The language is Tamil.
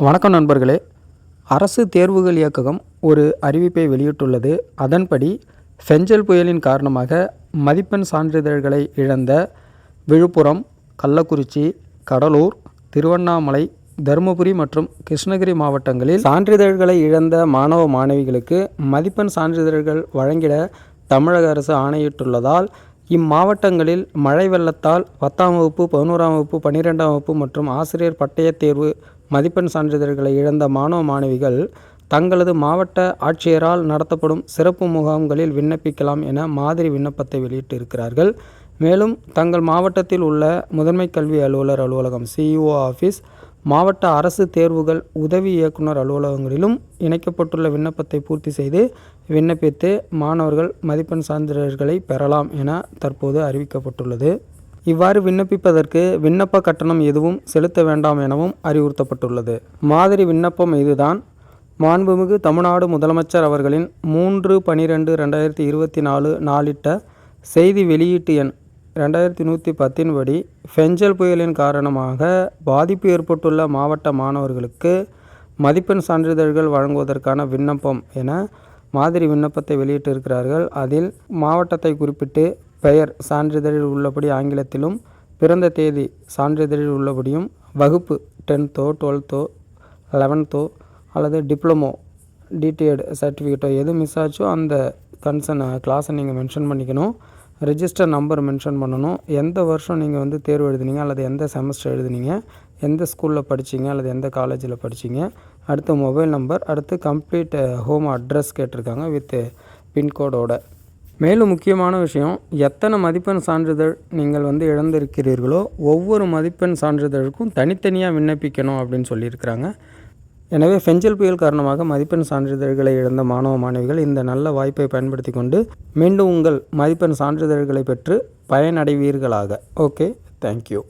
வணக்கம் நண்பர்களே. அரசு தேர்வுகள் இயக்ககம் ஒரு அறிவிப்பை வெளியிட்டுள்ளது. அதன்படி ஃபெஞ்சல் புயலின் காரணமாக மதிப்பெண் சான்றிதழ்களை இழந்த விழுப்புரம், கள்ளக்குறிச்சி, கடலூர், திருவண்ணாமலை, தருமபுரி மற்றும் கிருஷ்ணகிரி மாவட்டங்களில் சான்றிதழ்களை இழந்த மாணவ மாணவிகளுக்கு மதிப்பெண் சான்றிதழ்கள் வழங்கிட தமிழக அரசு ஆணையிட்டுள்ளதால் இம்மாவட்டங்களில் மழை வெள்ளத்தால் 10ஆம் வகுப்பு, 11ஆம் வகுப்பு, 12ஆம் வகுப்பு மற்றும் ஆசிரியர் பட்டயத் தேர்வு மதிப்பெண் சான்றிதழ்களை இழந்த மாணவ மாணவிகள் தங்களது மாவட்ட ஆட்சியரால் நடத்தப்படும் சிறப்பு முகாம்களில் விண்ணப்பிக்கலாம் என மாதிரி விண்ணப்பத்தை வெளியிட்டிருக்கிறார்கள். மேலும் தங்கள் மாவட்டத்தில் உள்ள முதன்மை கல்வி அலுவலர் அலுவலகம் CEO ஆஃபீஸ், மாவட்ட அரசு தேர்வுகள் உதவி இயக்குனர் அலுவலகங்களிலும் இணைக்கப்பட்டுள்ள விண்ணப்பத்தை பூர்த்தி செய்து விண்ணப்பித்து மாணவர்கள் மதிப்பெண் சான்றிதழ்களை பெறலாம் என தற்போது அறிவிக்கப்பட்டுள்ளது. இவ்வாறு விண்ணப்பிப்பதற்கு விண்ணப்ப கட்டணம் எதுவும் செலுத்த வேண்டாம் எனவும் அறிவுறுத்தப்பட்டுள்ளது. மாதிரி விண்ணப்பம் இதுதான். மாண்புமிகு தமிழ்நாடு முதலமைச்சர் அவர்களின் 3/12/2024 நாளிட்ட செய்தி வெளியீட்டு எண் 2110 படி ஃபெஞ்சல் புயலின் காரணமாக பாதிப்பு ஏற்பட்டுள்ள மாவட்ட மாணவர்களுக்கு மதிப்பெண் சான்றிதழ்கள் வழங்குவதற்கான விண்ணப்பம் என மாதிரி விண்ணப்பத்தை வெளியிட்டிருக்கிறார்கள். அதில் மாவட்டத்தை குறிப்பிட்டு பெயர் சான்றிதழில் உள்ளபடி ஆங்கிலத்திலும், பிறந்த தேதி சான்றிதழில் உள்ளபடியும், வகுப்பு 10th 12th 11th அல்லது டிப்ளமோ டிடிஎட் சர்டிஃபிகேட்டோ எது மிஸ் ஆச்சோ அந்த கன்சர்ன் கிளாஸை நீங்கள் மென்ஷன் பண்ணிக்கணும். ரெஜிஸ்டர் நம்பர் மென்ஷன் பண்ணணும். எந்த வருஷம் நீங்கள் தேர்வு எழுதுனீங்க அல்லது எந்த செமஸ்டர் எழுதுனீங்க, எந்த ஸ்கூலில் படிச்சிங்க அல்லது எந்த காலேஜில் படிச்சிங்க, அடுத்து மொபைல் நம்பர், அடுத்து கம்ப்ளீட் ஹோம் அட்ரஸ் கேட்டிருக்காங்க வித் பின்கோடோட. மேலும் முக்கியமான விஷயம், எத்தனை மதிப்பெண் சான்றிதழ் நீங்கள் இழந்திருக்கிறீர்களோ ஒவ்வொரு மதிப்பெண் சான்றிதழுக்கும் தனித்தனியாக விண்ணப்பிக்கணும் அப்படின்னு சொல்லியிருக்கிறாங்க. எனவே ஃபெஞ்சல் புயல் காரணமாக மதிப்பெண் சான்றிதழ்களை இழந்த மாணவ மாணவிகள் இந்த நல்ல வாய்ப்பை பயன்படுத்தி கொண்டு மீண்டும் உங்கள் மதிப்பெண் சான்றிதழ்களை பெற்று பயனடைவீர்களாக. Okay, thank you.